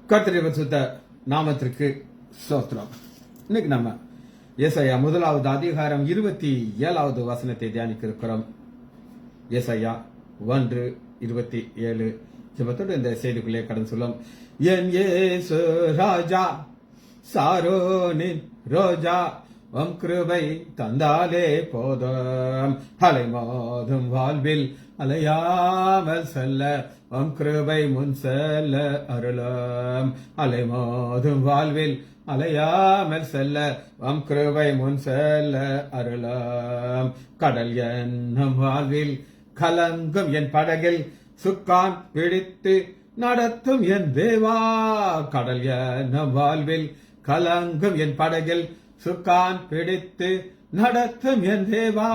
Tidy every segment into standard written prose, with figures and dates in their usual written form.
கர்த்தருடைய பரிசுத்த நாமத்திற்கு ஸ்தோத்திரம். இன்னைக்கு நம்ம ஏசாயா 1வது அதிகாரம் 27வது வசனத்தை தியானிக்க இருக்கிறோம். ஏசாயா 1:27 ஜெபத்தோடு இந்த செய்திக்குள்ளே கடந்து சொல்லும். என் இயேசு ராஜா, சாரோனின் ரோஜா, உம் கிருபை தந்தாலே போதும். அலைமோதும் வாழ்வில் அலையாமல் செல்ல உம் கிருபை முன் செல்ல அருளும். அலைமோதும் வாழ்வில் அலையாமல் செல்ல உம் கிருபை முன் செல்ல அருளும். கடல் என்னும் வாழ்வில் கலங்கும் என் படகில் சுக்கான் பிடித்து நடத்தும் என் தேவா. கடல் என்னும் வாழ்வில் கலங்கும் என் படகில் சுக்கான் பிடித்து நடத்தும் என் தேவா.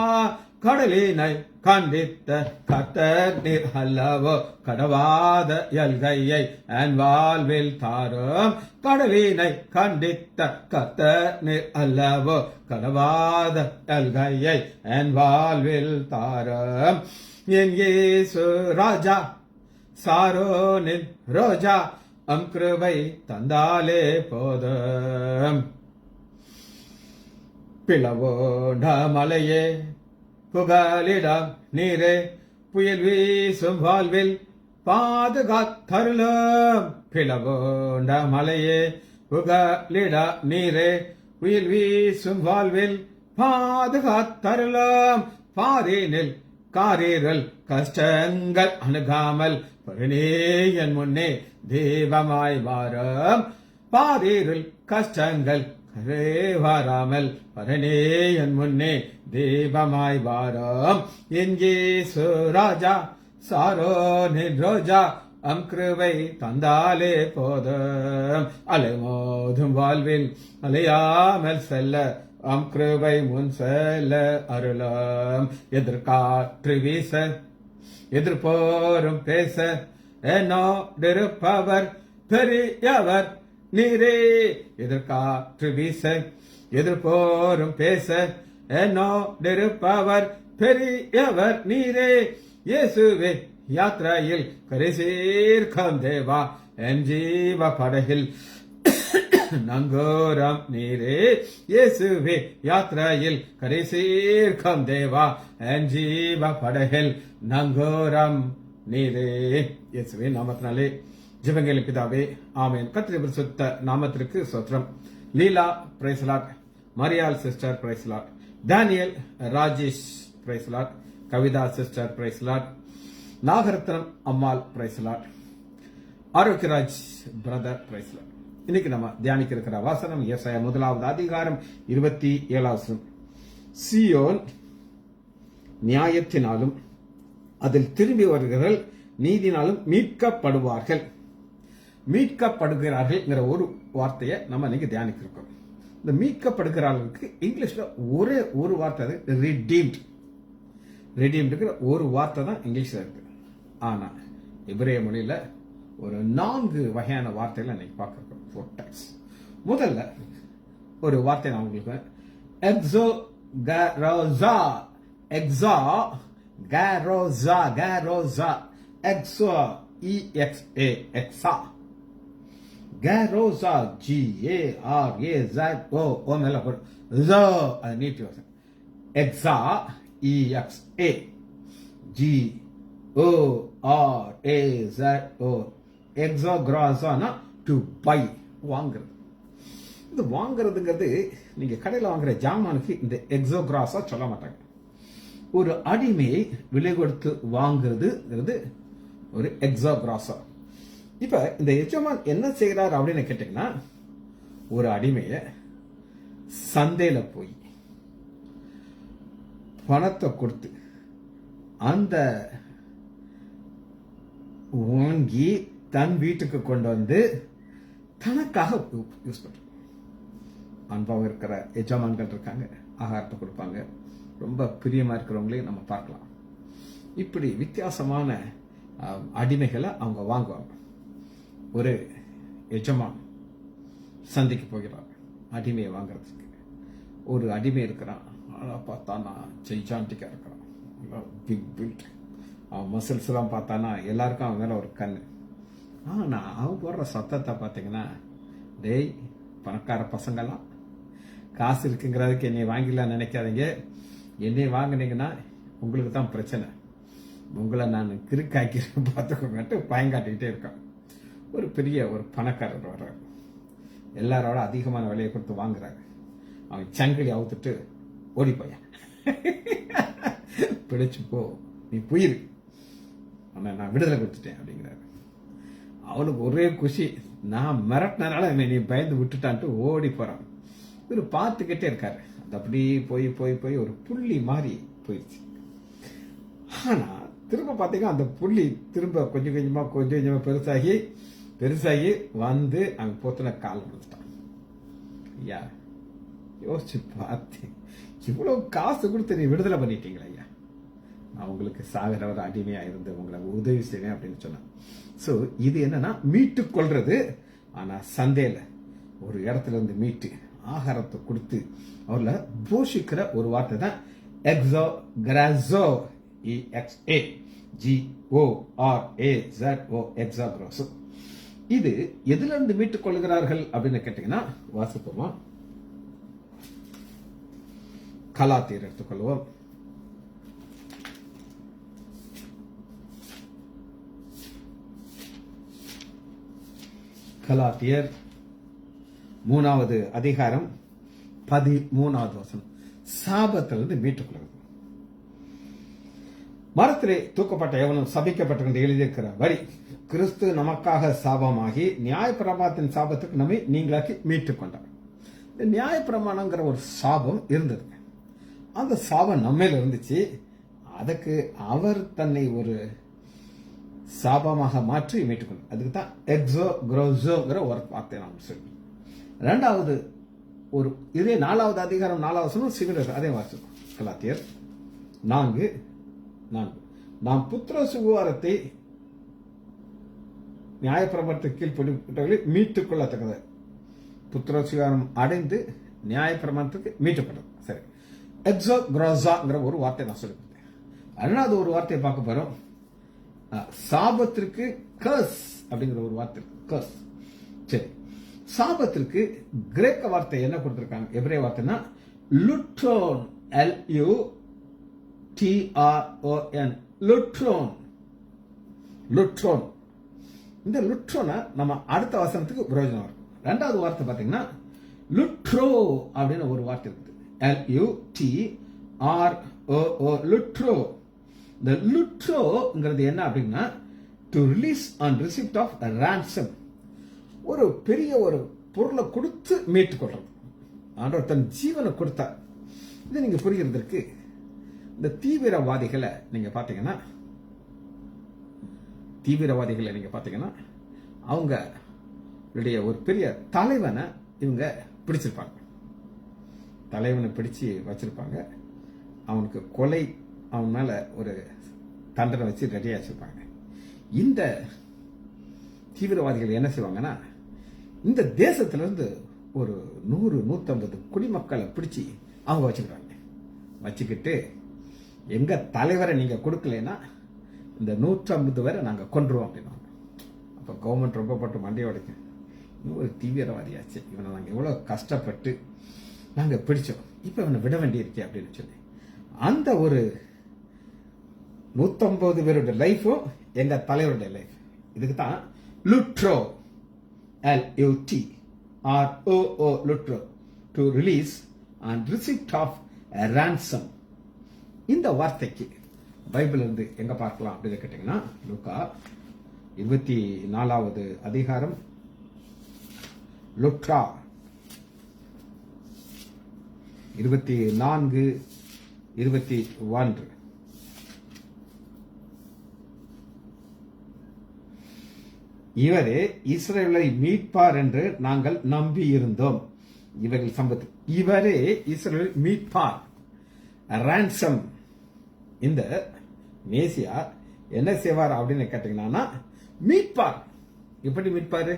கடலினை கண்டித்த கர்த்தர் நீர் அல்லவோ, கடவாத எல்கையை என் வாழ்வில் தாரும். கடலினை கண்டித்த கர்த்தர் நீர் அல்லவோ, கடவாத எல்கையை என் வாழ்வில் தாரும். என் இயேசு ராஜா, சாரோனின் ரோஜா, உம் கிருபை தந்தாலே போதும். பிளவோட மலையே, புகலிடம் நீரே, புயல் வீசும் வாழ்வில் பாதுகாத்தருளும். பிளவோண்ட மலையே, புகலிட நீரே, புயல் வீசும் வாழ்வில் பாதுகாத்தருளும். பாரினில் காரீரல் கஷ்டங்கள் அணுகாமல் பரிணே என் முன்னே தெய்வமாய் வாரும். பாரீரில் கஷ்டங்கள் வராமல் பரணே என் முன்னே தெய்வமாய் வாரும். என் இயேசு ராஜா, சாரோனின் ரோஜா, உம் கிருபை தந்தாலே போதும். அலைமோதும் வாழ்வில் அலையாமல் செல்ல உம் கிருபை முன் செல்ல அருளும். எதிர்காற்று வீச எதிர்போரும் பேச என்னோடிருப்பவர் பெரியவர் நீரே. எதிர்காற்று வீச எதிர்போரும் பேச என்னோடிருப்பவர் பெரியவர் நீரே. இயேசுவே யாத்திரையில் கரைசீர்க்கம் தேவா, என் ஜீவ படகில் நங்கோரம் நீரே. இயேசுவே யாத்திரையில் கரைசீர்க்கம் தேவா, என் ஜீவ படகில் நங்கோரம் நீரே. இயேசுவே நாமத்தினாலே ஜெபங்களை பிதாவே, ஆமேன். கர்த்தருடைய பரிசுத்த நாமத்திற்கு ஸ்தோத்திரம். Leela praise Lord, Mariyal sister praise Lord, Daniel Rajesh praise Lord, Kavitha sister praise Lord, Nagaratnam Ammal praise Lord, Arokiaraj brother praise Lord. இன்னைக்கு நம்ம தியானிக்க இருக்கிற வசனம் ஏசாயா 1வது அதிகாரம் 27வது வசனம். சீயோன் நியாயத்தினாலும் அதில் திரும்பி வருகிறவர்கள் நீதினாலும் மீட்கப்படுவார்கள். மீட்கப்படுகிறார்கள் ஒரு வார்த்தையை நம்ம இன்னைக்கு தியானிக்க இருக்கோம். இந்த மீட்கப்படுகிறார்களுக்கு இங்கிலீஷ்ல ஒரே ஒரு வார்த்தை, அது ரிடீம்ட். ரிடீம்டுங்கிற ஒரு வார்த்தை தான் இங்கிலீஷ்ல இருக்கு. ஆனா எபிரேய மொழியில ஒரு 4 வகையான வார்த்தைகளை இன்னைக்கு பார்க்க இருக்கோம். முதல்ல ஒரு வார்த்தை நான் உங்களுக்கு எக்ஸோகரோசா, எக்ஸா கரோசா, கரோசா, எக்ஸோ EXA, எக்ஸா, கரோசா, GARAZO, ஓ மேல போடு, ஜோ அது நீட்டி வரும். எக்ஸா EXA, GORAZO, எக்ஸோகிராசானா டு பை, வாங்குறது. இது வாங்குறதுங்கிறது நீங்க கடையில் வாங்குற ஜாமானுக்கு இந்த எக்ஸோகிராஸா சொல்ல மாட்டாங்க. ஒரு அடிமையை விலை கொடுத்து வாங்குறதுங்கிறது ஒரு எக்ஸோகிராஸா. இப்ப இந்த எஜமான் என்ன செய்கிறார் அப்படின்னு கேட்டீங்கன்னா, ஒரு அடிமைய சந்தையில போய் பணத்தை கொடுத்து அந்த வாங்கி தன் வீட்டுக்கு கொண்டு வந்து தனக்காக யூஸ் பண்ற அன்பாக இருக்கிற எஜமான்கள் இருக்காங்க. ஆகாரத்தை கொடுப்பாங்க. ரொம்ப பிரியமா இருக்கிறவங்களையும் நம்ம பார்க்கலாம். இப்படி வித்தியாசமான அடிமைகளை அவங்க வாங்குவாங்க. ஒரு எஜமான் சந்தைக்கு போகிறாங்க அடிமையை வாங்குறதுக்கு. ஒரு அடிமை இருக்கிறான், பார்த்தானா ஜெய்ஜாண்டிக்கா இருக்கிறான், பிக் பில்ட். அவன் மசில்ஸ் எல்லாம் பார்த்தானா எல்லாருக்கும் அவன் மேல ஒரு கண்ணு. ஆனா அவன் போடுற சத்தத்தை பார்த்தீங்கன்னா, டேய் பணக்கார பசங்களாம், காசு இருக்குங்கிறதுக்கு என்னை வாங்கிடலாம் நினைக்காதீங்க. என்னை வாங்கினீங்கன்னா உங்களுக்கு தான் பிரச்சனை. உங்களை நான் கிறுக்காக்கிறேன் பார்த்துக்கோங்கட்டு பயங்காட்டிக்கிட்டே இருக்கான். ஒரு பெரிய ஒரு பணக்காரர் வர்றாரு. எல்லாரோட அதிகமான விலையை கொடுத்து வாங்குறாரு. அவன் சங்கிலி அவுத்துட்டு ஓடி போய பிடிச்சு போ, நீ போயிரு, நான் விடுதலை கொடுத்துட்டேன் அப்படிங்கிறாரு. அவனுக்கு ஒரே குஷி, நான் மிரட்டினால நீ பயந்து விட்டுட்டான்ட்டு ஓடி போறான். இவர் பார்த்துக்கிட்டே இருக்காரு. அது அப்படி போய் போய் போய் ஒரு புள்ளி மாறி போயிடுச்சு. ஆனா திரும்ப பார்த்தீங்கன்னா அந்த புள்ளி திரும்ப கொஞ்சம் கொஞ்சமா பெருசாகி வந்து அவன் போத்துல கால் கொடுத்துட்டான். ஐயா யோசிச்சு பார்த்தேன், இவ்வளவு காசு கொடுத்து நீ விடுதலை பண்ணிட்டீங்களா ஐயா, நான் உங்களுக்கு சாகிறவர் அடிமையா இருந்து உங்களை உதவி செய்வேன் அப்படின்னு சொன்னேன். சோ இது என்னன்னா மீட்டு கொள்றது. ஆனா சந்தையில ஒரு இடத்துல இருந்து மீட்டு ஆகாரத்தை கொடுத்து அவர்ல போஷிக்கிற ஒரு வார்த்தை தான் எக்ஸோ கிராசோ, EXAGORAZO, எக்ஸாக்ரோசோ. இது எதுல இருந்து மீட்டுக் கொள்கிறார்கள் அப்படின்னு கேட்டீங்கன்னா, வாசிப்போமா, கலாத்தியர் எடுத்துக்கொள்வோம். கலாத்தியர் 3வது அதிகாரம் 13வது வசனம். சாபத்திலிருந்து மீட்டுக் கொள்வது. மரத்திலே தூக்கப்பட்ட எவனும் சபிக்கப்பட்ட எழுதியிருக்கிற வரி, கிறிஸ்து நமக்காக சாபமாகி நியாயப்பிரமாணத்தின் சாபத்துக்கு நம்மை நீங்களாக்கி மீட்டுக் கொண்டார். இந்த நியாயப்பிரமாணங்கிற ஒரு சாபம் இருந்தது. அந்த சாபம் நம்மையில இருந்துச்சு. அதுக்கு அவர் தன்னை ஒரு சாபமாக மாற்றி மீட்டுக்கொண்டார். அதுக்கு தான் எக்ஸோ குரோசோங்கிற ஒரு வார்த்தை நாம் சொல்லி. இரண்டாவது ஒரு இதே 4வது அதிகாரம் 4வது வசனம் சிமிலர் அதே வார்த்தை. கலாத்தியர் 4 நாம் புத்திர சுகுவாரத்தை நியாயப்பிரமாணத்துக்கு கீழ்ப்படிப்பட்டவர்களை மீட்டுக் கொள்ளத்தக்கது. புத்திர சுகாரம் அடைந்து நியாயப்பிரமாணத்துக்கு மீட்டுக்கொண்டது. சரி, எக்ஸோ குரோசாங்கிற ஒரு வார்த்தை நான் சொல்லி கொடுத்தேன். ரெண்டாவது ஒரு வார்த்தையை பார்க்க போறோம். சாபத்திற்கு கர்ஸ் அப்படிங்கிற ஒரு வார்த்தை இருக்கு. கர்ஸ். சரி, சாபத்திற்கு கிரேக்க வார்த்தை என்ன கொடுத்திருக்காங்க? எபிரேய வார்த்தைனா லுட்ரோன், LUTRON, லுட்ரோன். லுட்ரோன். இந்த லுட்ரோனை நம்ம அடுத்த வசனத்துக்கு பிரயோஜனம் வரும். ரெண்டாவது வார்த்தை பாத்தீங்கன்னா லுட்ரோ அப்படின்னு ஒரு வார்த்தை இருக்குது. LUTROO, லுட்ரோ. இந்த லுட்ரோங்கிறது என்ன அப்படின்னா, to release on receipt of ransom. ஒரு பெரிய ஒரு பொருளை கொடுத்து மீட்டுக் கொள்றது. ஆண்டவர் தன் ஜீவனை கொடுத்தார். இது நீங்க புரிகிறதுக்கு இந்த தீவிரவாதிகளை நீங்க பாத்தீங்கன்னா அவங்களுடைய ஒரு பெரிய தலைவனை இவங்க பிடிச்சிருப்பாங்க. தலைவனை பிடிச்சு வச்சிருப்பாங்க. அவனுக்கு கொலை, அவன் மேல ஒரு தண்டனை வச்சு ரெடியா வச்சிருப்பாங்க. இந்த தீவிரவாதிகள் என்ன செய்வாங்கன்னா, இந்த தேசத்துல இருந்து ஒரு 100-150 குடிமக்களை பிடிச்சி அவங்க வச்சுக்கிறாங்க. வச்சுக்கிட்டு எங்க தலைவரை நீங்க கொடுக்கலன்னா இந்த 150 பேரை நாங்க கொன்றுவோம் அப்படின்னா, அப்ப கவர்மெண்ட் ரொம்ப போட்டு மண்டையை உடைக்கும். ஒரு தீவிரவாதியாச்சு, இவனை நாங்க எவ்வளவு கஷ்டப்பட்டு நாங்க பிடிச்சோம், இப்ப இவனை விட வேண்டியிருக்கே அப்படின்னு சொல்லி அந்த ஒரு 150 பேருடைய லைஃபும் எங்க தலைவருடைய லைஃப். இதுக்கு தான் லுட்ரோ, LUTROO, லுட்ரோ, to release and receipt of ransom. இந்த வார்த்தைக்கு பைபிள் இருந்து எங்க பார்க்கலாம் அப்படின்னு கேட்டீங்கன்னா, லூக்கா 24வது அதிகாரம் லுட்ரா 24-21. இவரே இஸ்ரவேலை மீட்பார் என்று நாங்கள் நம்பி இருந்தோம். இவர்கள் சம்பத்து. இவரே இஸ்ரவேலை மீட்பார், ரான்சம். இந்த மேசியா என்ன செய்வார் அப்படின்னு கேட்டீங்கன்னா, மீட்பார். எப்படி மீட்பாரு?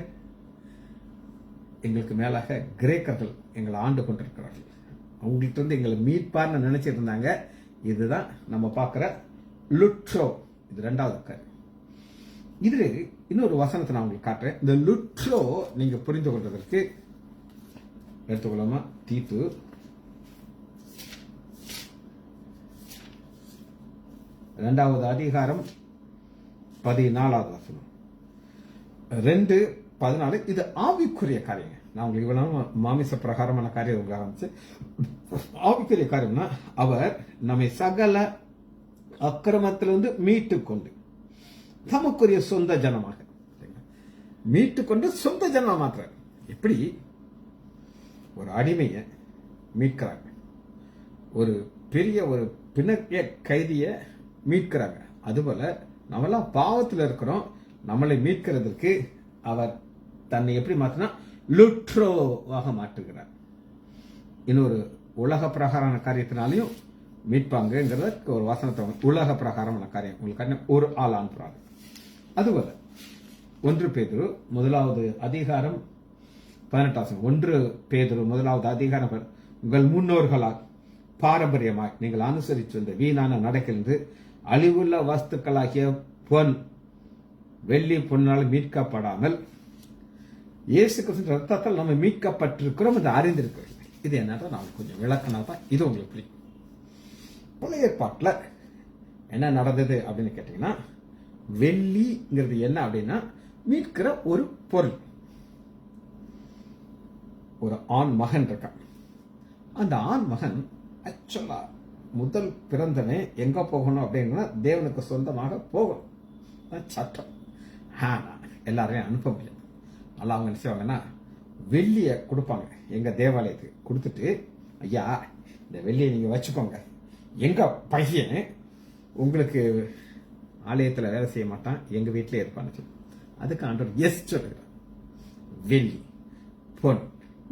எங்களுக்கு மேலாக கிரேக்கர்கள் எங்களை ஆண்டு கொண்டிருக்கிறார்கள். அவங்கள்ட்ட இருந்து எங்களை மீட்பார்னு நினைச்சிட்டு இருந்தாங்க. இதுதான் நம்ம பார்க்கிற லுட்ரோ. இது 2வது காரியம். இதுல இன்னொரு வசனத்தை நான் உங்களுக்கு காட்டுறேன். இந்த லுட்ரோ நீங்க புரிந்து கொள்வதற்கு எடுத்துக்கொள்ளாமா. தீத்து 2வது அதிகாரம் 14வது வசனம், 2:14. இது ஆவிக்குரிய காரியங்க. நான் உங்களுக்கு இவ்வளவு மாமிச பிரகாரமான காரியம் உங்களுக்கு ஆரம்பிச்சு, ஆவிக்குரிய காரியம்னா அவர் நம்மை சகல அக்கிரமத்திலிருந்து மீட்டு கொண்டு தமக்குரிய சொந்த ஜனமாக மீட்டு கொண்டு சொந்த ஜனமா மாற்றார். எப்படி ஒரு அடிமைய மீட்கிறாங்க, ஒரு பெரிய ஒரு பிணக்கிய கைதிய மீட்கிறாங்க, அதுபோல நம்மளாம் பாவத்தில் இருக்கிறோம். நம்மளை மீட்கிறதுக்கு அவர் தன்னை எப்படி மாற்றினா லுட்ரோவாக மாற்றுகிறார். இன்னொரு உலக பிரகாரமான காரியத்தினாலையும் மீட்பாங்கிறத ஒரு வசனத்தை, உலக பிரகாரமான காரியம் உங்களுக்கு ஒரு ஆள் அனுப்புறாங்க. அதுபோல 1 பேதுரு 1வது அதிகாரம் 18. 1 பேதுரு 1வது அதிகாரம், உங்கள் முன்னோர்களால் பாரம்பரியமாய் நீங்கள் அனுசரித்து வந்த வீணான நடக்கின்ற அழிவுள்ள வஸ்துக்களாகிய பொன் வெள்ளி பொன்னால் மீட்கப்படாமல் இயேசு கிறிஸ்து ரத்தத்தால் நம்ம மீட்கப்பட்டிருக்கிறோம் என்று அறிந்திருக்கிறோம். இது என்னன்னா நான் கொஞ்சம் விளக்கினா தான் இது உங்களுக்கு புரியும். பழைய ஏற்பாட்டில் என்ன நடந்தது அப்படின்னு கேட்டீங்கன்னா, வெள்ளிங்கிறது என்ன அப்படின்னா மீட்கிற ஒரு பொருள். ஒரு ஆண் மகன் இருக்கான். அந்த ஆண் மகன் ஆக்சுவலா முதல் பிறந்தனே எங்க போகணும் அப்படின்னா தேவனுக்கு சொந்தமாக போகணும், சட்டம். எல்லாரையும் அனுப்ப முடியாது. நல்லா அவங்க என்ன செய்வாங்கன்னா வெள்ளிய கொடுப்பாங்க எங்க தேவாலயத்துக்கு. கொடுத்துட்டு, ஐயா இந்த வெள்ளியை நீங்க வச்சுக்கோங்க, எங்க பையன் உங்களுக்கு ஆலயத்தில் வேலை செய்ய மாட்டான், எங்க வீட்டிலே இருப்பான்னு. அதுக்கு ஆண்டவர் எஸ் சொல்லுகிறார். வெள்ளி பொன்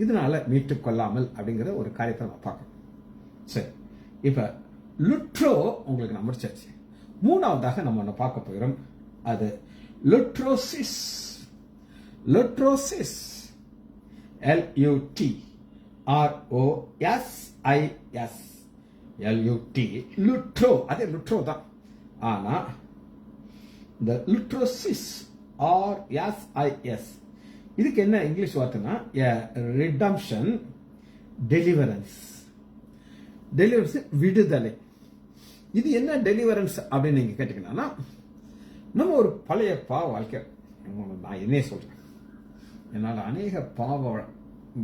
இதனால மீட்டு கொள்ளாமல் அப்படிங்கிற ஒரு காரியத்தை நம்ம பார்க்கணும். சரி, இப்ப லுட்ரோ உங்களுக்கு நான் முடிச்சாச்சு. 3வதாக நம்ம ஒன்று பார்க்க போகிறோம். அது லுட்ரோசிஸ். லுட்ரோசிஸ் LUTROSIS LUT லுட்ரோ. அதே லுட்ரோ தான். ஆனா இந்த லுட்ரோசிஸ் RSIS இதுக்கு என்ன இங்கிலீஷ் வார்த்தைனா ரிடம்ஷன், டெலிவரன்ஸ். டெலிவரன்ஸ் விடுதலை. இது என்ன டெலிவரன்ஸ் அப்படின்னு நீங்க கேட்டீங்கன்னா, நம்ம ஒரு பழைய பாவ வாழ்க்கை, நான் என்ன சொல்றேன், என்னால் அநேக பாவம்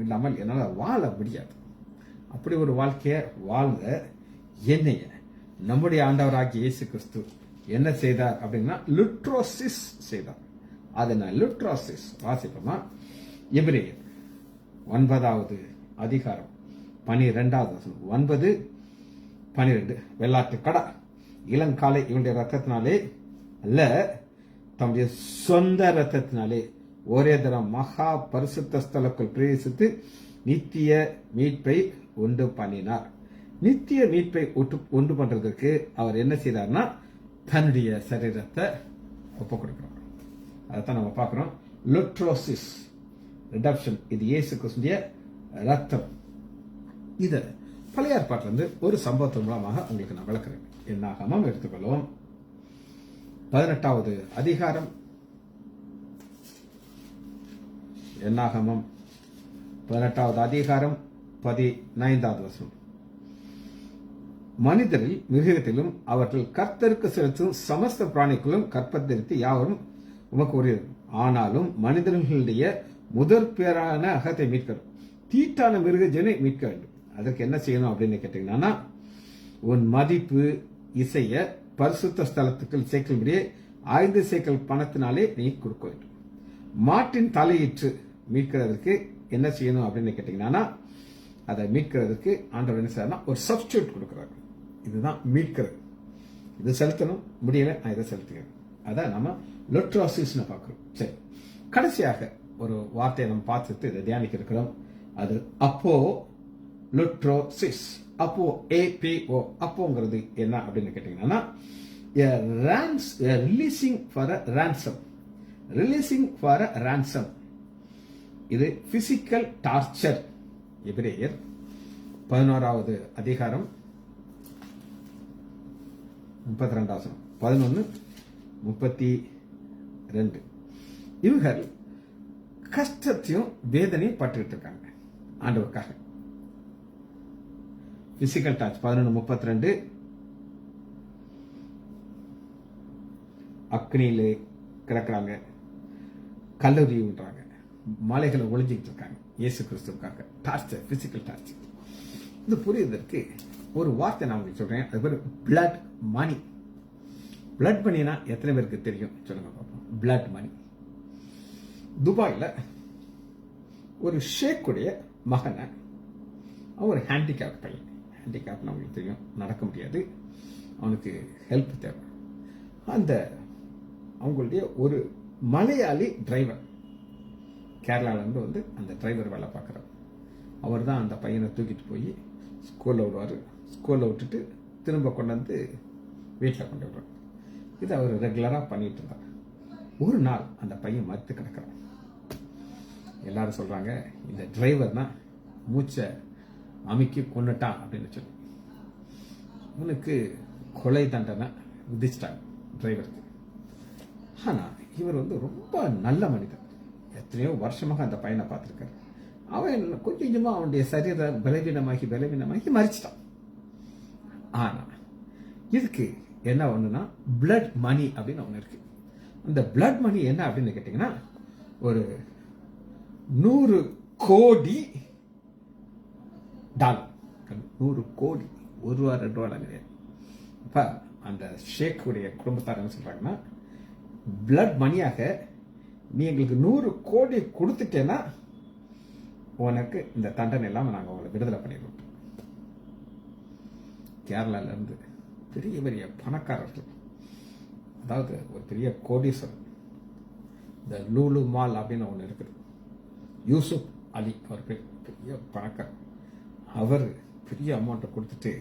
இல்லாமல் என்னால் வாழ முடியாது. அப்படி ஒரு வாழ்க்கைய வாழ்ந்த என்னைய நம்முடைய ஆண்டவராகிய இயேசு கிறிஸ்து என்ன செய்தார் அப்படின்னா லுட்ரோசிஸ் செய்தார். அதனால் லுட்ரோசிஸ் வாசிப்போமா. எபிரேயர் 9வது அதிகாரம் 12வது வசனம். 9:12. வெள்ளாட்டு கடா இளங்காலை இவனுடைய ரத்தத்தினாலே அல்ல, தம்முடைய சொந்த ரத்தத்தினாலே ஒரே தரம் மகா பரிசுத்த ஸ்தலக்குள் பிரவேசித்து நித்திய மீட்பை உண்டு பண்ணினார். நித்திய மீட்பை உண்டு பண்றதுக்கு அவர் என்ன செய்தார்னா தன்னுடைய சரீரத்தை ஒப்பு கொடுக்கிறார். அதைத்தான் நம்ம பார்க்கிறோம். லுட்ரோசிஸ் ரிடப்ஷன், இது இயேசு கிறிஸ்துவின் ரத்தம். இத பழைய ஏற்பாட்டிலிருந்து ஒரு சம்பவத்தின் மூலமாக உங்களுக்கு நான் விளக்குறேன். என்னாகமம் எடுத்துக்கொள்வோம். 18வது அதிகாரம். என்னாகமம் 18வது அதிகாரம் 15வது வசனம். மனிதரில் மிருகத்திலும் அவர்கள் கர்த்தருக்கு செலுத்தும் சமஸ்த பிராணிகளும் கற்பத்தரித்து யாவரும் உமக்கு உரியது. ஆனாலும் மனிதர்களுடைய முதற் பேரான அகத்தை மீட்கணும், தீட்டான மிருக ஜனை மீட்க வேண்டும். அதற்கு என்ன செய்யணும் அப்படின்னு கேட்டீங்கன்னா, உன் மதிப்பு இசைய பரிசுத்த ஸ்தலத்துக்கு சேர்க்கும்படியே 5 சேக்கல் பணத்தினாலே நீ கொடுக்க வேண்டும். மாட்டின் தலையிற்று மீட்கிறதுக்கு என்ன செய்யணும் அப்படின்னு கேட்டீங்கன்னா, அதை மீட்கிறதுக்கு ஆண்டவர் என்ன செய்யறா ஒரு சப்ஸ்டியூட் கொடுக்கிறார். இதுதான் மீட்கிறது. இது செலுத்தணும், முடியல நான் இதை செலுத்துகிறேன். அதான் நம்ம லுட்ரோசிஸ் பார்க்கிறோம். சரி, கடைசியாக ஒரு வார்த்தையை நம்ம பார்த்துட்டு இதை தியானிக்க இருக்கிறோம். அது அப்போ லுட்ரோசிஸ். அப்போ APO. அப்போங்கிறது என்ன அப்படின்னு கேட்டீங்கன்னா, releasing for a ransom. Releasing for a ransom. இது பிசிக்கல் டார்ச்சர். எபிரேயர் 11வது அதிகாரம் 32 11:32 2. இவர்கள் கஷ்டத்தையும் வேதனையும் பட்டுக்கிட்டு இருக்காங்க ஆண்டவருக்காக. Physical torch 11:32. அக்னியிலே கிடக்குறாங்க, கல்லூரி விடுறாங்க, மலைகளை ஒளிஞ்சிக்கிட்டு இருக்காங்க இயேசு கிறிஸ்துவுக்காக. Torture, physical torture. இது புரியுதற்கு ஒரு வார்த்தை நான் உங்களுக்கு சொல்றேன். அது பேர் பிளட் மணி. பிளட் மணினா எத்தனை பேருக்கு தெரியும் சொல்லுங்க பார்ப்போம். Blood money. துபாயில் ஒரு ஷேக்குடைய மகனை, ஒரு ஹேண்டிகேப் பையன், ஹேண்டிகேப்னு அவங்களுக்கு தெரியும், நடக்க முடியாது, அவனுக்கு ஹெல்ப் தேவை. அந்த அவங்களுடைய ஒரு மலையாளி டிரைவர், கேரளாவிலேருந்து வந்து அந்த டிரைவர் வேலை பார்க்குறார். அவர் தான் அந்த பையனை தூக்கிட்டு போய் ஸ்கூலில் விடுவார். ஸ்கூலில் விட்டுட்டு திரும்ப கொண்டு வந்து வீட்டில் கொண்டு விடுவார். இது அவர் ரெகுலராக பண்ணிட்டு இருந்தார். ஒரு நாள் அந்த பையன் மறுத்து கிடக்கிறான். எல்லாரும் சொல்கிறாங்க, இந்த டிரைவர் தான் மூச்சை அமுக்கி கொண்டுட்டான் அப்படின்னு சொல்லி இவனுக்கு கொலை தண்டனை விதிச்சிட்டாங்க டிரைவருக்கு. ஆனால் இவர் வந்து ரொம்ப நல்ல மனிதன். எத்தனையோ வருஷமாக அந்த பையனை பார்த்துருக்காரு. அவன் கொஞ்சம் கொஞ்சமாக அவனுடைய சரீரம் பலவீனமாகி மறிச்சிட்டான். ஆனால் இதுக்கு என்ன ஒன்றுனா பிளட் மணி அப்படின்னு ஒன்று இருக்கு. அந்த பிளட் மணி என்ன அப்படின்னு கேட்டிங்கன்னா, ஒரு 100 கோடி டாலர். 100 கோடி, $1 $2 கிடையாது. அப்போ அந்த ஷேக்குடைய குடும்பத்தார் என்ன சொல்றாங்கன்னா, பிளட் மணியாக நீ எங்களுக்கு 100 கோடி கொடுத்துட்டேன்னா உனக்கு இந்த தண்டனை இல்லாமல் நாங்கள் உங்களை விடுதலை பண்ணிடுவோம். கேரளால இருந்து பெரிய பெரிய பணக்காரர்கள், அதாவது ஒரு பெரிய கோடீஸ்வரன், இந்த லூலு மால் அப்படின்னு ஒன்று இருக்குது, யூசுப் அலி அவர் பேர், பெரிய பணக்காரர். அவர் பெரிய அமௌண்ட்டை கொடுத்துட்டு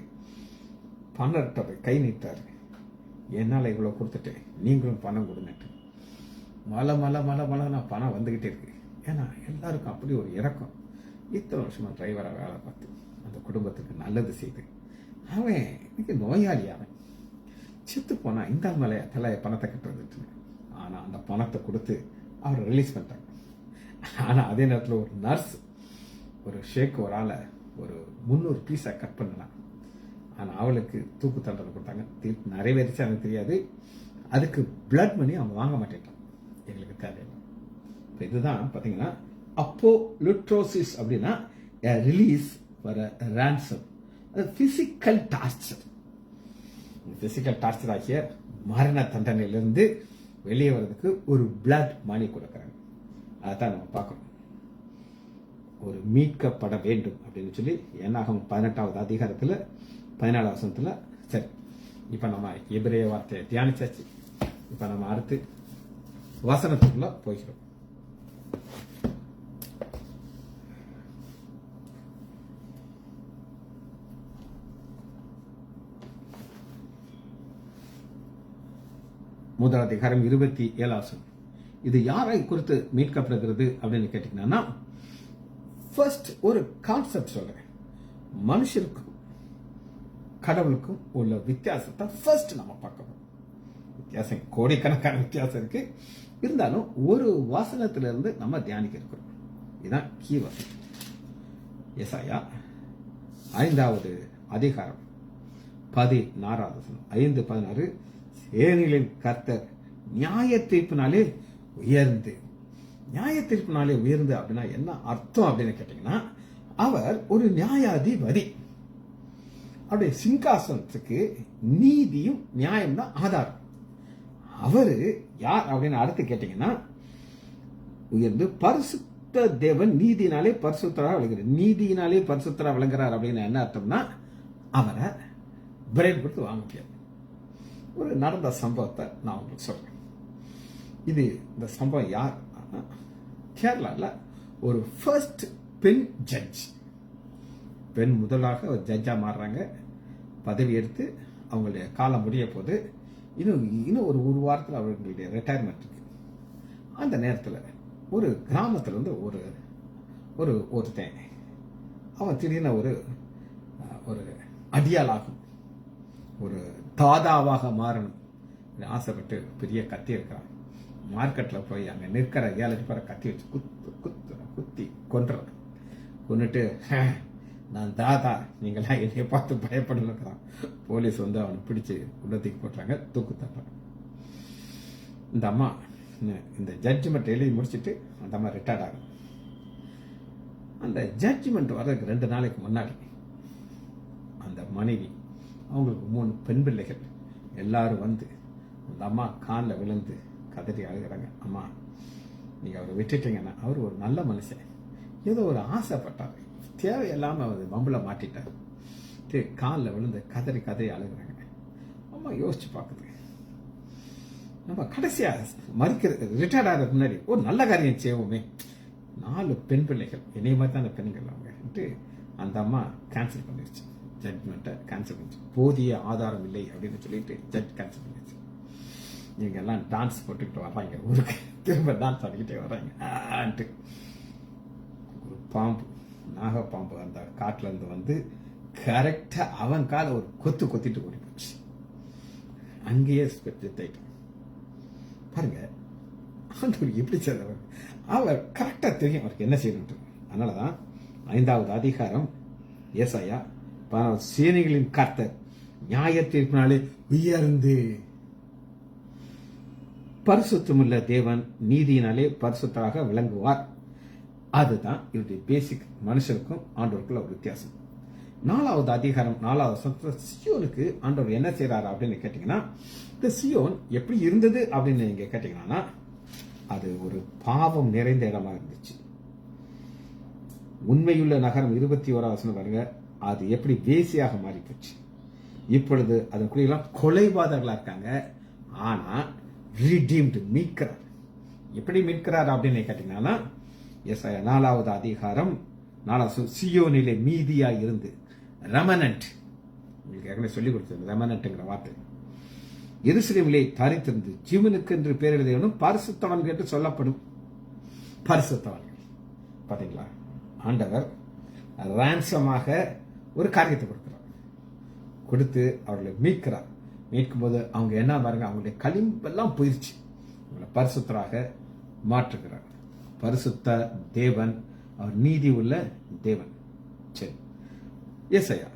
பணத்தை கை நீட்டார். என்னால் இவ்வளோ கொடுத்துட்டு நீங்களும் பணம் கொடுங்கட்டு. மலை பணம் வந்துக்கிட்டே இருக்கு. ஏன்னா எல்லாருக்கும் அப்படி ஒரு இறக்கம். இத்தனை வருஷமா டிரைவராக வேலை பார்த்து அந்த குடும்பத்துக்கு நல்லது செய்து அவன் இன்னைக்கு நோயாளி. அவன் செத்து போனா இந்த மேலே பணத்தை கட்டுறதுட்டு. ஆனால் அந்த பணத்தை கொடுத்து அவரை ரிலீஸ் பண்ணிட்டாங்க. ஆனால் அதே நேரத்தில் ஒரு நர்ஸ், ஒரு ஷேக் ஒரு ஆளை ஒரு 300 பீஸை கட் பண்ணலாம். ஆனால் அவளுக்கு தூக்கு தண்டனை கொடுத்தாங்க. தீர்ப்பு நிறைவேறிச்சு எனக்கு தெரியாது. அதுக்கு பிளட் மணி அவங்க வாங்க மாட்டேன்ட்டான். எங்களுக்கு தேவையில்லை. இப்போ இதுதான் பார்த்தீங்கன்னா அப்போலிட்ரோசிஸ் அப்படின்னா ரிலீஸ் ஃபார் ரேன்சம். அது பிசிக்கல் டார்ச்சர். பிசிக்கல் டார்ச்சர் ஆகிய மரண தண்டனையிலிருந்து வெளியே வர்றதுக்கு ஒரு பிளட் மணி கொடுக்குறாங்க. அதான் நம்ம பார்க்கணும். ஒரு மீட்கப்பட வேண்டும் அப்படின்னு சொல்லி என்னாகும் 18வது அதிகாரத்தில் 14வது வசனத்தில். சரி, இப்போ நம்ம எபிரேய வார்த்தையை தியானிச்சாச்சு. இப்போ நம்ம அடுத்து வசனத்துக்குள்ள போகிறோம். முதல் அதிகாரம் 27வது வசனம். இது யாரை குறித்து மீட்கப்படுகிறது அப்படின்னு கேட்டீங்கன்னா, ஃபர்ஸ்ட் ஒரு கான்செப்ட் சொல்றேன். மனுஷருக்கும் கடவுளுக்கும் உள்ள வித்தியாசத்தை ஃபர்ஸ்ட் நம்ம பார்க்கணும். வித்தியாசம் கோடிக்கணக்கான வித்தியாசம் இருக்கு. இருந்தாலும் ஒரு வசனத்திலிருந்து நம்ம தியானிக்க இருக்கிறோம். இதுதான் கீ வசனம். எசாயா 5வது அதிகாரம் 14வது வசனம். 5:16. சேனைகளின் கர்த்தர் நியாய தீர்ப்பினாலே உயர்ந்து. நியாய தீர்ப்பினாலே உயர்ந்து அப்படின்னா என்ன அர்த்தம் அப்படின்னு கேட்டீங்கன்னா, அவர் ஒரு நியாயாதிபதி. அவருடைய சிங்காசனத்துக்கு நீதியும் நியாயம் தான் ஆதாரம். அவரு யார் அப்படின்னு அடுத்து கேட்டீங்கன்னா, உயர்ந்து பரிசுத்த தேவன் நீதினாலே பரிசுத்தராக விளங்குறார். நீதியினாலே பரிசுத்தராக விளங்குறார் அப்படின்னு என்ன அர்த்தம்னா, அவரை பிரைன் கொடுத்து வாங்க முடியாது. ஒரு நடந்த சம்பவத்தை நான் உங்களுக்கு சொல்றேன். இந்த சம்பவம் யார்? கேரளாவில் ஒரு ஃபர்ஸ்ட் பெண் ஜட்ஜ். பெண் முதலாக ஒரு ஜட்ஜா மாறுறாங்க. பதவி எடுத்து அவங்களுடைய காலம் முடிய போது இன்னும் ஒரு வாரத்தில் அவர்களுடைய ரிட்டையர்மெண்ட் இருக்கு. அந்த நேரத்தில் ஒரு கிராமத்தில் வந்து ஒருத்தன் அவன் திடீர்னு ஒரு அடியாளாகும், ஒரு தாதாவாக மாறணும் ஆசைப்பட்டு பெரிய கத்தி இருக்கிறான். மார்க்கெட்டில் போய் அங்கே நிற்கிற 7 பேரை கத்தி வச்சு குத்தி கொன்றான். கொண்டுட்டு நான் தாத்தா, நீங்களாம் என்னை பார்த்து பயப்படணுங்கிறான். போலீஸ் வந்து அவனை பிடிச்சி உள்ளத்துக்கு போட்டுறாங்க, தூக்கு தட்டுறான். இந்த அம்மா இந்த ஜட்ஜ்மெண்ட் எழுதி முடிச்சுட்டு அந்த அம்மா ரிட்டையர்ட் ஆகும். அந்த ஜட்ஜ்மெண்ட் வர்றதுக்கு 2 நாளைக்கு முன்னாடி அந்த மனைவி, அவங்களுக்கு 3 பெண் பிள்ளைகள் எல்லாரும் வந்து அந்த அம்மா காலில் விழுந்து கதறி அழுகிறாங்க. அம்மா, நீங்கள் அவரை விட்டுட்டீங்கன்னா, அவர் ஒரு நல்ல மனுஷன், ஏதோ ஒரு ஆசைப்பட்டார், தேவையில்லாமல் அவர் மம்பளை மாட்டிட்டார். காலில் விழுந்து கதறி அழுகிறாங்க. அம்மா யோசிச்சு பார்க்குது, நம்ம கடைசியாக மறிக்கிறது ரிட்டையர்ட் ஆகிறதுக்கு முன்னாடி ஒரு நல்ல காரியம் செய்வோமே. 4 பெண் பிள்ளைகள், என்னைய மாதிரி தான் அந்த பெண்கள் அவங்க. அந்த அம்மா கேன்சல் பண்ணிடுச்சு, ஜட்மெண்ட்டை கேன்சல் பண்ணிச்சு. போதிய ஆதாரம் இல்லை அப்படின்னு சொல்லிட்டு ஜட்ஜ் கேன்சல் பண்ணிடுச்சு. இவங்க எல்லாம் டான்ஸ் போட்டுக்கிட்டு வர்றாங்க ஊருக்கு, திரும்ப டான்ஸ் ஆடிக்கிட்டே வர்றாங்க. ஒரு பாம்பு, நாகப்பாம்பு அந்த காட்டுல இருந்து வந்து கரெக்டா அவன் கால ஒரு கொத்திட்டு ஓடி போச்சு. அங்கேயே தைட்டான். பாருங்க, ஆண்டவர் எப்படி செய்தவர். அவர் கரெக்டா தெரியும் அவருக்கு என்ன செய்யணும். அதனாலதான் 5வது அதிகாரம் ஏசாயா, சேனைகளின் கர்த்தர் நியாய தீர்ப்பினாலே உயர்ந்து, பரிசுத்தமுள்ள தேவன் நீதியினாலே பரிசுத்தராக விளங்குவார். அதுதான் இவருடைய பேசிக். மனுஷருக்கும் ஆண்டவருக்குள்ள ஒரு வித்தியாசம். 4வது அதிகாரம் 4வது வசனத்துல சியோனுக்கு ஆண்டவர் என்ன செய்யறாரு அப்படின்னு கேட்டீங்கன்னா, இந்த சியோன் எப்படி இருந்தது அப்படின்னு நீங்க கேட்டீங்கன்னா, அது ஒரு பாவம் நிறைந்த இடமா இருந்துச்சு. உண்மையுள்ள நகரம் 21வது வசனம் பாருங்க, அது எப்படி வேசியாக மாறி போச்சு. இப்பொழுது அதற்குள்ளெல்லாம் கொலைபாதகர்களா இருக்காங்க. ஆனா redeemed, மீட்கிறார். எப்படி மீட்கிறார் அப்படின்னு கேட்டீங்கன்னா, ஏசாயா 4வது அதிகாரம் 4வது, சியோனிலே மீதியா இருந்து, ரெமனன்ட், உங்களுக்கு ஏற்கனவே சொல்லிக் கொடுத்தது ரெமனன்ட்ங்கிற வார்த்தை. எருசலேமிலே தரித்திருந்து ஜீவனுக்கு என்று பேர் எழுதியவனும் பரிசுத்தவன் என்று சொல்லப்படும். பரிசுத்தவன்கள் பாத்தீங்களா, ஆண்டவர் ரான்சமாக ஒரு காரியத்தை கொடுக்கிறார், கொடுத்து அவர்களை மீட்கிறார். மீட்கும் போது அவங்க என்ன பாருங்க, அவங்களுடைய களிம்பெல்லாம் போயிருச்சு, அவங்களை பரிசுத்தராக மாற்றுகிறார். பரிசுத்த தேவன், அவர் நீதி உள்ள தேவன். சரி, ஏசாயா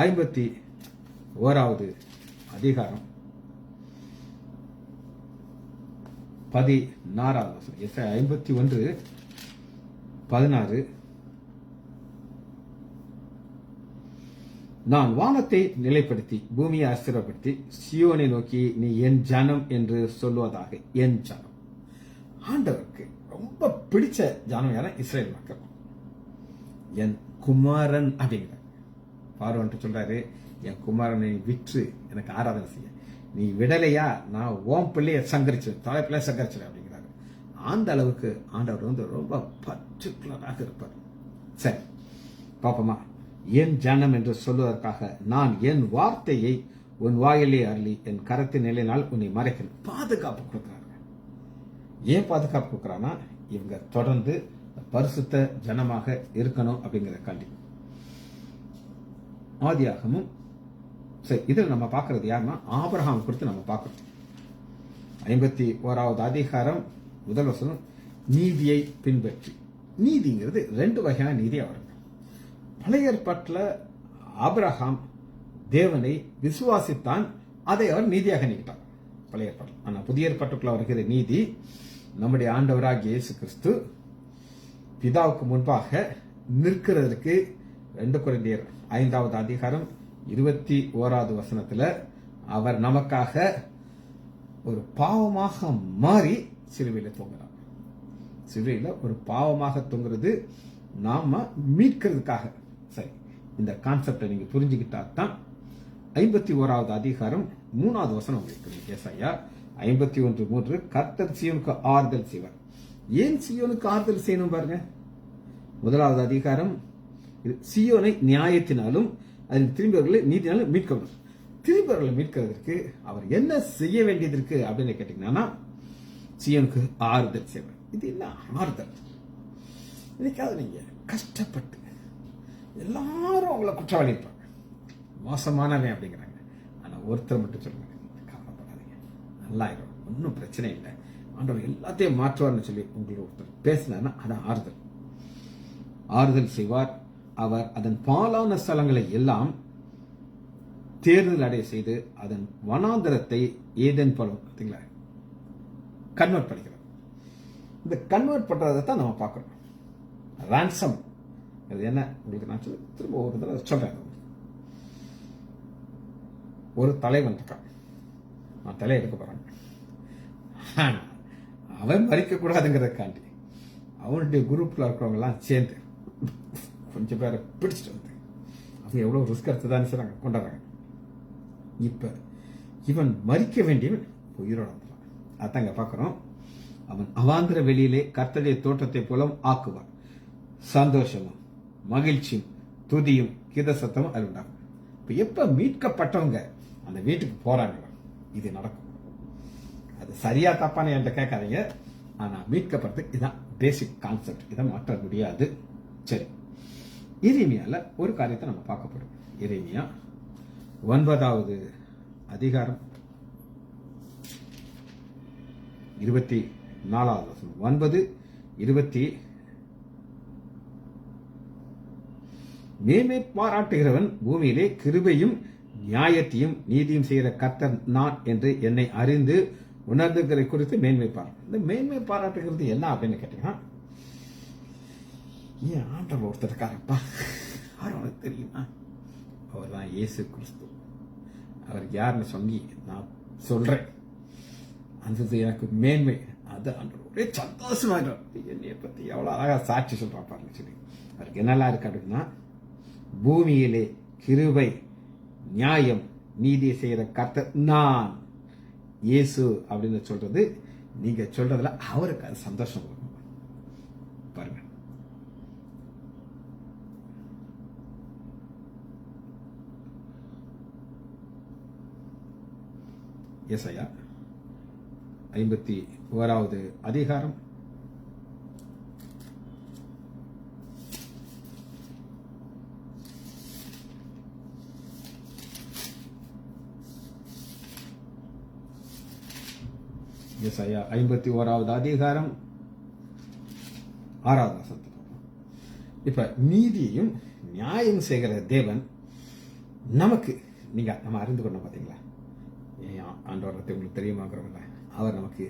51வது அதிகாரம் 16வது வசனம். ஏசாயா 51:16, நான் வானத்தை நிலைப்படுத்தி பூமியை ஆஸ்திரப்படுத்தி சியோனை நோக்கி நீ என் ஜனம் என்று சொல்லுவதாக. என் ஜனம், ஆண்டவருக்கு ரொம்ப பிடிச்ச ஜனம் யார? இஸ்ரேல் மக்கள். என் குமாரன் அப்படிங்கிற பார்வன் சொல்றாரு, என் குமாரனை விற்று எனக்கு ஆராதனை செய்ய நீ விடலையா, நான் ஓம் பிள்ளைய சங்கரிச்சு தலைப்பிள்ள சங்கரிச்சு அப்படிங்கிறாரு. அந்த அளவுக்கு ஆண்டவர் வந்து ரொம்ப பர்டிகுலராக இருப்பார். சரி பாப்போமா. என் ஜனம் என்று சொல்வதற்காக நான் என் வார்த்தையை உன் வாயிலே அருளி என் கரத்தின் நிலையினால் உன்னை மறைக்கிறேன். பாதுகாப்பு கொடுக்கிறாங்க. ஏன் பாதுகாப்பு கொடுக்கிறான்னா, இவங்க தொடர்ந்து பரிசுத்த ஜனமாக இருக்கணும் அப்படிங்கிறதுக்காண்டி. ஆதியாகமும் சரி, இதில் நம்ம பார்க்கறது யாருன்னா, ஆபிரகாம் குறித்து நம்ம பார்க்கறோம். 51வது அதிகாரம் 1 வசனம், நீதியை பின்பற்றி. நீதிங்கிறது 2 வகையான நீதியா வருங்க. பழைய ஏற்பாட்டில் ஆபிரகாம் தேவனை விசுவாசித்தான், அதை அவர் நீதியாக நீக்கிட்டார் பழைய ஏற்பாட்டில். ஆனால் புதிய ஏற்பாட்டுக்குள்ள வருகிற நீதி, நம்முடைய ஆண்டவராகிய இயேசு கிறிஸ்து பிதாவுக்கு முன்பாக நிற்கிறதுக்கு 2 கொரிந்தியர் 5வது அதிகாரம் 21வது வசனத்துல அவர் நமக்காக ஒரு பாவமாக மாறி சிலுவையில தொங்குறார். சிலுவையில ஒரு பாவமாக தொங்குறது நாம மீட்கிறதுக்காக. சரி, இந்த கான்செப்டை நீங்க புரிஞ்சுக்கிட்டா தான் 51வது அதிகாரம் 3வது வசனம் உங்களுக்கு. ஏசாயா 51:3, கர்த்தர் சீயோனுக்கு ஆறுதல் செய்வார். ஏன் சீயோனுக்கு ஆறுதல் செய்யணும் பாருங்க. 1வது அதிகாரம், சீயோனை நியாயத்தினாலும் அதில் திரும்பியவர்களை நீதினாலும் மீட்கணும். திரும்பியவர்களை மீட்கிறதுக்கு அவர் என்ன செய்ய வேண்டியது இருக்கு அப்படின்னு கேட்டீங்கன்னா, சீயோனுக்கு ஆறுதல் செய்வார். இது என்ன ஆறுதல்? இன்னைக்காவது நீங்க கஷ்டப்பட்டு எல்லாரும் அவங்கள குற்றவாளி இருப்பாங்க, மோசமானவன் அப்படிங்கிறாங்க. ஆனா ஒருத்தர் மட்டும் சொல்லுங்க, கவலைப்படாதீங்க, நல்லாயிரும், ஒன்றும் பிரச்சனை இல்லை, ஆண்டவர் எல்லாத்தையும் மாற்றுவார்னு சொல்லி உங்களுக்கு ஒருத்தர் பேசினார்னா அதான் ஆறுதல். ஆறுதல் செய்வார். அவர் அதன் பாலான ஸ்தலங்களை எல்லாம் தேர்தல் அடைய செய்து அதன் வனாந்தரத்தை ஏதேன் போல பார்த்தீங்களா கன்வெர்ட் பண்ணிக்கிறார். இந்த கன்வெர்ட் பண்றதை தான் நம்ம பார்க்கிறோம். ரான்சம் அது என்ன உங்களுக்கு நான் திரும்ப ஒரு தடவை சொல்றேன். ஒரு தலைவன் இருக்கான், நான் தலையை எடுக்க போறேன். அவன் மறிக்க கூடாதுங்கிறதுக்காண்டி அவனுடைய குரூப்ல இருக்கிறவங்க எல்லாம் சேர்ந்து கொஞ்சம் பேரை பிடிச்சிட்டு வந்து அவங்க எவ்வளவு ரிஸ்க் எடுத்துதான் செய்றாங்க, கொண்டாடுறாங்க. இப்ப இவன் மறிக்க வேண்டியவன் உயிரோட வந்துறான். அதாங்க பாக்குறோம். அவன் அவாந்திர வெளியிலே கர்த்தருடைய தோட்டத்தை போல ஆக்குவார். சந்தோஷமும் மகிழ்ச்சியும் துதியும் கீத சத்தமும் அது உண்டாகும். இப்ப எப்ப மீட்கப்பட்டவங்க அந்த வீட்டுக்கு போறாங்களோ இது நடக்கும். அது சரியா தப்பான என்கிட்ட கேட்காதீங்க. ஆனா மீட்கப்படுறதுக்கு இதுதான் பேசிக் கான்செப்ட். இதை மாற்ற முடியாது. சரி, எரேமியால ஒரு காரியத்தை நம்ம பார்க்க போறோம். எரேமியா 9வது அதிகாரம் 24வது வசனம். 9:20 மேன்மை பாராட்டுகிறவன் பூமியிலே கிருபையும் நியாயத்தையும் நீதியும் செய்கிற கர்த்தர் நான் என்று என்னை அறிந்து உணர்ந்துகளை குறித்து மேன்மை பாராட்டு. இந்த மேன்மை பாராட்டுகிறது என்ன அப்படின்னு கேட்டீங்கன்னா, ஏன் ஆண்டவர் ஒருத்தர் இருக்காரப்பா, அவருக்கு தெரியுமா? அவர் தான் இயேசு கிறிஸ்து. அவருக்கு யாருன்னு சொல்லி நான் சொல்றேன். அந்த எனக்கு மேன்மை அது ஆண்டவர் ஒரே சந்தோஷமா என்னைய பத்தி எவ்வளவு அழகா சாட்சி சொல்றான் பாருங்க. சொல்லி அவருக்கு என்னெல்லாம் இருக்கு அப்படின்னா, பூமியிலே கிருபை நியாயம் நீதியை செய்யற கர்த்தர் நான் இயேசு அப்படின்னு சொல்றது, நீங்க சொல்றதுல அவருக்கு அது சந்தோஷம் பாருங்க. ஏசாயா 51வது அதிகாரம் 6வது வசனம். இப்ப நீதியையும் நியாயம் செய்கிற தேவன் நமக்கு நம்ம அறிந்து கொண்டோம் பாத்தீங்களா? ஆண்டவர் உங்களுக்கு தெரியுமாங்கிறவங்க அவர் நமக்கு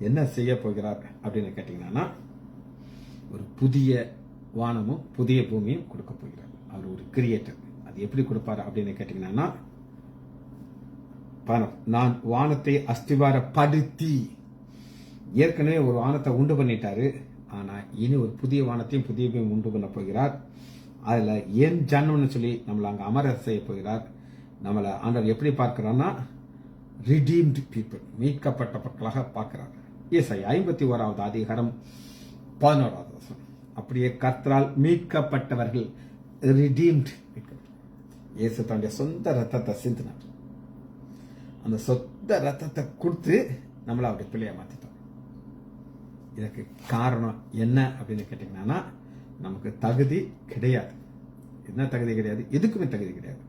என்ன செய்ய போகிறார் அப்படின்னு கேட்டீங்கன்னா, ஒரு புதிய வானமும் புதிய பூமியும் கொடுக்க போகிறார். அவர் ஒரு கிரியேட்டர். அது எப்படி கொடுப்பாரு அப்படின்னு கேட்டீங்கன்னா, நான் வானத்தை அஸ்திவாரப்படுத்தி, ஏற்கனவே ஒரு வானத்தை உண்டு பண்ணிட்டாரு. ஆனா இனி ஒரு புதிய வானத்தையும் புதிய பூமியும் உண்டு பண்ண போகிறார். அதுல ஏன் ஜன்னம்னு சொல்லி நம்மள அங்க அமர செய்ய போகிறார். நம்மள ஆண்டவர் எப்படி பார்க்கிறான்னா, ரிடீம்டு பீப்புள், மீட்கப்பட்ட மக்களாக பார்க்கிறார். ஏசாயா 51வது அதிகாரம் 11வது வசனம். அப்படியே கர்த்தரால் மீட்கப்பட்டவர்கள் ரிடீம்டு. இயேசு தன்னுடைய சொந்த ரத்தத்தை சிந்தினார். அந்த சொந்த ரத்தத்தை கொடுத்து நம்மள அவருடைய பிள்ளைய மாத்திட்டார். இதுக்கு காரணம் என்ன அப்படின்னு கேட்டீங்கன்னா, நமக்கு தகுதி கிடையாது. என்ன தகுதி கிடையாது? எதுக்குமே தகுதி கிடையாது.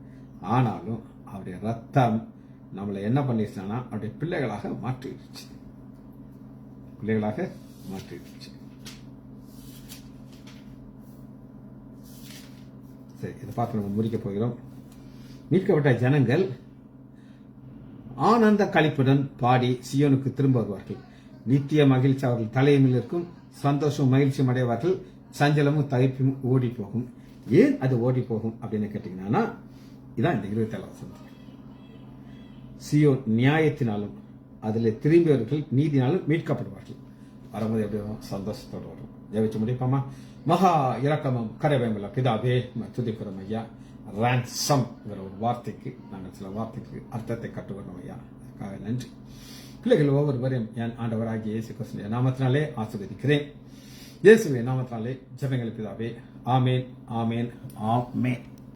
ஆனாலும் அவருடைய ரத்தம் நம்மளை என்ன பண்ணிடுச்சுன்னா, அவருடைய பிள்ளைகளாக மாற்றிடுச்சு. சரி, இதை பார்த்து நம்ம முடிக்க போகிறோம். மீட்கப்பட்ட ஜனங்கள் ஆனந்த களிப்புடன் பாடி சியோனுக்கு திரும்ப வருவார்கள். நித்திய மகிழ்ச்சி அவர்கள் தலைமையில் இருக்கும். சந்தோஷம் மகிழ்ச்சியும் அடைவார்கள். சஞ்சலமும் தவிப்பும் ஓடி போகும். ஏன் அது ஓடி போகும் அப்படின்னு கேட்டீங்கன்னா, இதான் இந்த 27வது வசனம். சியோன் நியாயத்தினாலும் அதில் திரும்பியவர்கள் நீதினாலும் மீட்கப்படுவார்கள். வரும்போது எப்படி வரும்? சந்தோஷத்தோடு வரும். ஜெபிச்சு முடிப்போமா? மகா இரக்கமும் கரைவேம்பல பிதாவே துதிக்கிறோம் ஐயா. ரான்சம்ங்கிற ஒரு வார்த்தைக்கு நாங்கள் சில வார்த்தைக்கு அர்த்தத்தை கற்றுக்கணும் ஐயா. அதுக்காக நன்றி. பிள்ளைகள் ஒவ்வொருவரையும் என் ஆண்டவராகிய இயேசு கிறிஸ்துவின் நாமத்தினாலே ஆசீர்வதிக்கிறேன். இயேசுவின் நாமத்தினாலே ஜெபங்கள் பிதாவே. ஆமேன், ஆமேன், ஆமேன்.